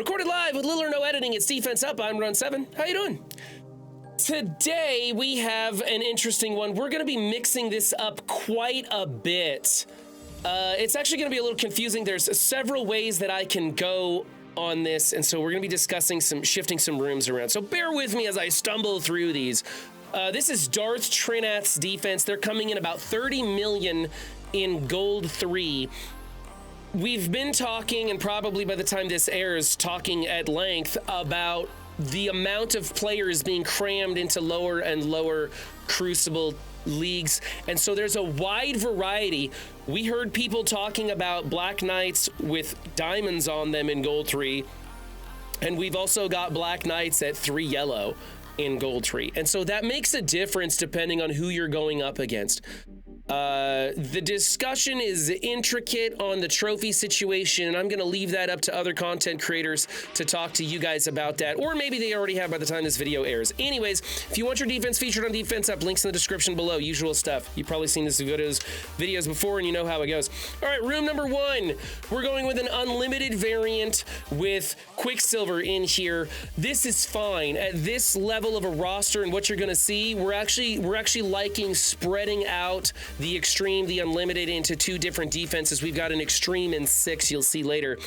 Recorded live with little or no editing. It's Defense Up. I'm Run7. How you doing? Today we have an interesting one. We're going to be mixing this up quite a bit. It's actually going to be a little confusing. There's several ways that I can go on this, and so we're going to be discussing shifting some rooms around. So bear with me as I stumble through these. This is Darth Trinath's defense. They're coming in about 30 million in Gold 3. We've been talking, and probably by the time this airs, talking at length about the amount of players being crammed into lower and lower Crucible leagues. And so there's a wide variety. We heard people talking about Black Knights with diamonds on them in Gold 3. And we've also got Black Knights at 3 yellow in Gold 3. And so that makes a difference depending on who you're going up against. The discussion is intricate on the trophy situation, and I'm going to leave that up to other content creators to talk to you guys about that, or maybe they already have by the time this video airs. Anyways, if you want your defense featured on Defense Up, links in the description below, usual stuff. You've probably seen this videos before, and you know how it goes. All right, room number 1. We're going with an unlimited variant with Quicksilver in here. This is fine. At this level of a roster and what you're going to see, we're actually liking spreading out the extreme, the unlimited into 2 different defenses. We've got an extreme and 6, you'll see later.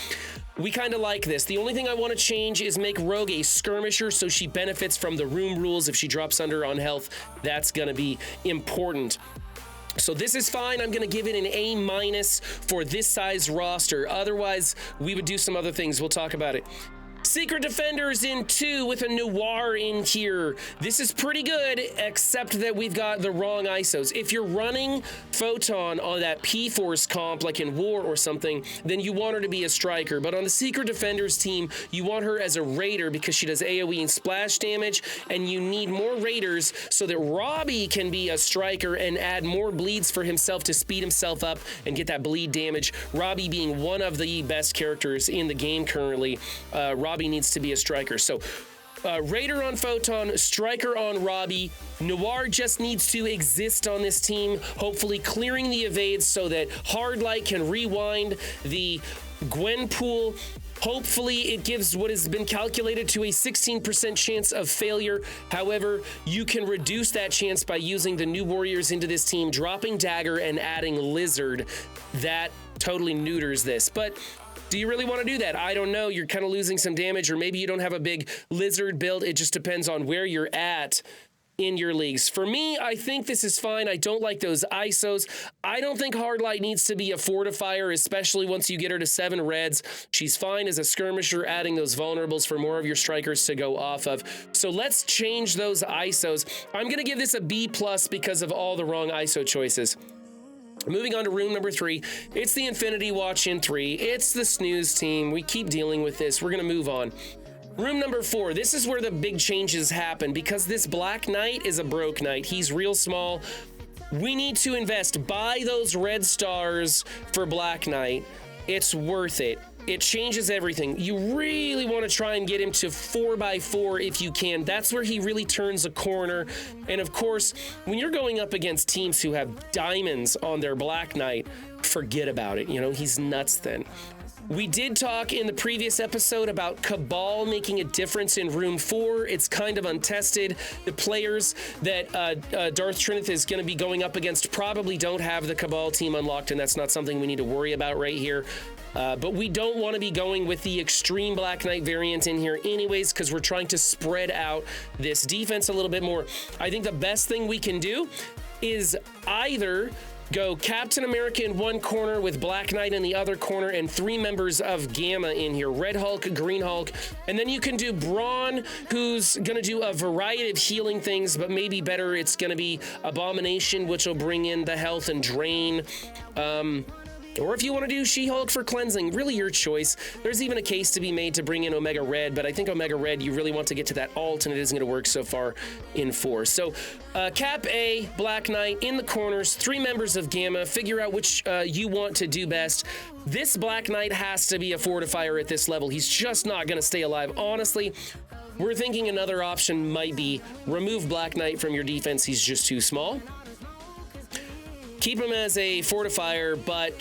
We kind of like this. The only thing I want to change is make Rogue a skirmisher so she benefits from the room rules. If she drops under on health, that's going to be important. So this is fine. I'm going to give it an A- for this size roster. Otherwise, we would do some other things. We'll talk about it. Secret Defenders in 2 with a Noir in here. This is pretty good, except that we've got the wrong ISOs. If you're running Photon on that P-Force comp, like in War or something, then you want her to be a striker. But on the Secret Defenders team, you want her as a raider because she does AoE and splash damage, and you need more raiders so that Robbie can be a striker and add more bleeds for himself to speed himself up and get that bleed damage. Robbie being one of the best characters in the game currently. Robbie needs to be a striker. So Raider on Photon, Striker on Robbie. Noir just needs to exist on this team, hopefully clearing the evades so that Hardlight can rewind the Gwen pool. Hopefully it gives what has been calculated to a 16% chance of failure. However, you can reduce that chance by using the new warriors into this team, dropping Dagger and adding Lizard. That totally neuters this. But do you really want to do that? I don't know. You're kind of losing some damage, or maybe you don't have a big Lizard build. It just depends on where you're at in your leagues. For me, I think this is fine. I don't like those ISOs. I don't think Hardlight needs to be a fortifier, especially once you get her to 7 reds. She's fine as a skirmisher, adding those vulnerables for more of your strikers to go off of. So let's change those ISOs. I'm going to give this a B+ because of all the wrong ISO choices. Moving on to room number 3, it's the Infinity Watch in 3. It's the snooze team. We keep dealing with this. We're going to move on. Room number 4, this is where the big changes happen because this Black Knight is a broke knight. He's real small. We need to invest. Buy those red stars for Black Knight. It's worth it. It changes everything. You really want to try and get him to 4x4 if you can. That's where he really turns a corner. And of course, when you're going up against teams who have diamonds on their Black Knight, forget about it. You know, he's nuts then. We did talk in the previous episode about Cabal making a difference in room 4. It's kind of untested. The players that Darth Trinath is going to be going up against probably don't have the Cabal team unlocked, and that's not something we need to worry about right here. But we don't want to be going with the extreme Black Knight variant in here anyways, because we're trying to spread out this defense a little bit more. I think the best thing we can do is either go Captain America in one corner with Black Knight in the other corner and 3 members of Gamma in here, Red Hulk, Green Hulk, and then you can do Brawn, who's going to do a variety of healing things, but maybe better it's going to be Abomination, which will bring in the health and drain. Or if you want to do She-Hulk for cleansing, really your choice. There's even a case to be made to bring in Omega Red, but I think Omega Red, you really want to get to that alt, and it isn't going to work so far in 4. So Cap A, Black Knight in the corners, 3 members of Gamma, figure out which you want to do best. This Black Knight has to be a fortifier at this level. He's just not going to stay alive. Honestly, we're thinking another option might be remove Black Knight from your defense. He's just too small. Keep him as a fortifier, but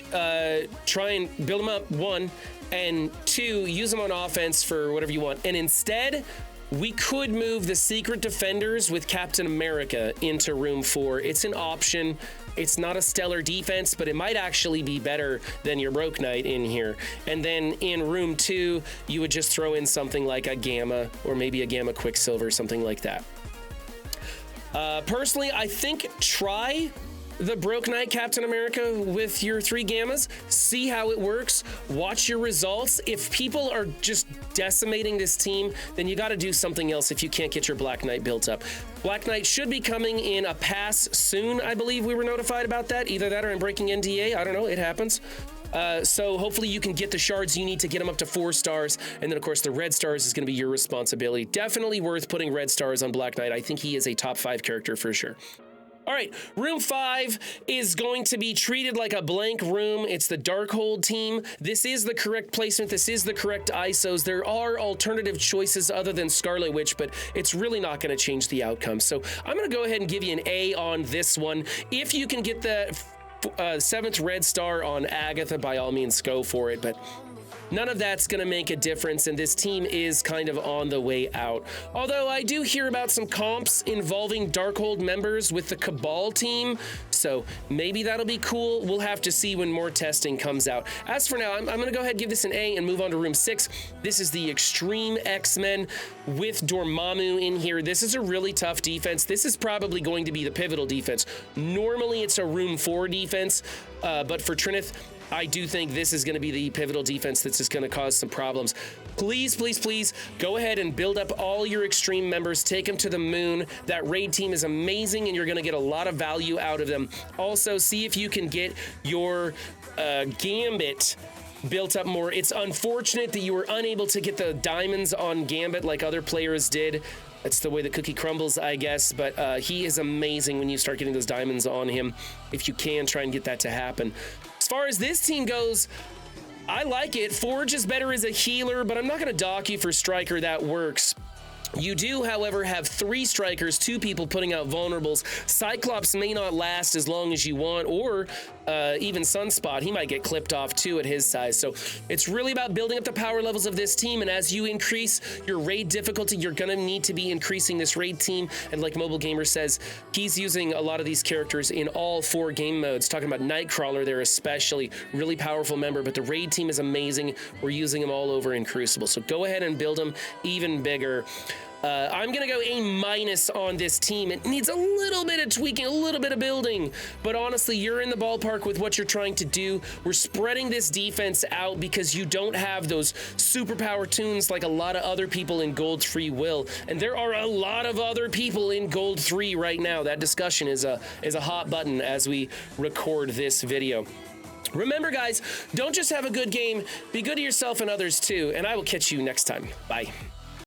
try and build him up, 1, and 2, use them on offense for whatever you want. And instead, we could move the Secret Defenders with Captain America into room 4. It's an option. It's not a stellar defense, but it might actually be better than your Rogue Knight in here. And then in room 2, you would just throw in something like a Gamma or maybe a Gamma Quicksilver, something like that. Personally, I think try the Broke Knight Captain America with your 3 Gammas. See how it works. Watch your results. If people are just decimating this team, then you got to do something else if you can't get your Black Knight built up. Black Knight should be coming in a pass soon. I believe we were notified about that. Either that or I'm breaking NDA. I don't know. It happens. So hopefully you can get the shards you need to get them up to 4 stars. And then, of course, the red stars is going to be your responsibility. Definitely worth putting red stars on Black Knight. I think he is a top 5 character for sure. All right, room 5 is going to be treated like a blank room. It's the Darkhold team. This is the correct placement. This is the correct ISOs. There are alternative choices other than Scarlet Witch, but it's really not going to change the outcome. So I'm going to go ahead and give you an A on this one. If you can get the 7th red star on Agatha, by all means, go for it. But none of that's going to make a difference, and this team is kind of on the way out. Although I do hear about some comps involving Darkhold members with the Cabal team, so maybe that'll be cool. We'll have to see when more testing comes out. As for now, I'm going to go ahead and give this an A and move on to room 6. This is the Extreme X-Men with Dormammu in here. This is a really tough defense. This is probably going to be the pivotal defense. Normally, it's a room 4 defense, but for Trinith, I do think this is going to be the pivotal defense that's just going to cause some problems. Please, please, please go ahead and build up all your extreme members. Take them to the moon. That raid team is amazing, and you're going to get a lot of value out of them. Also, see if you can get your Gambit built up more. It's unfortunate that you were unable to get the diamonds on Gambit like other players did. That's the way the cookie crumbles, I guess, but he is amazing when you start getting those diamonds on him. If you can, try and get that to happen. As far as this team goes, I like it. Forge is better as a healer, but I'm not going to dock you for Striker. That works. You do, however, have 3 strikers, 2 people putting out vulnerables. Cyclops may not last as long as you want, or even Sunspot. He might get clipped off too at his size. So it's really about building up the power levels of this team, and as you increase your raid difficulty, you're gonna need to be increasing this raid team. And like Mobile Gamer says, he's using a lot of these characters in all 4 game modes. Talking about Nightcrawler there especially, really powerful member, but the raid team is amazing. We're using them all over in Crucible. So go ahead and build them even bigger. I'm going to go A- on this team. It needs a little bit of tweaking, a little bit of building. But honestly, you're in the ballpark with what you're trying to do. We're spreading this defense out because you don't have those superpower tunes like a lot of other people in Gold 3 will. And there are a lot of other people in Gold 3 right now. That discussion is a hot button as we record this video. Remember, guys, don't just have a good game. Be good to yourself and others, too. And I will catch you next time. Bye.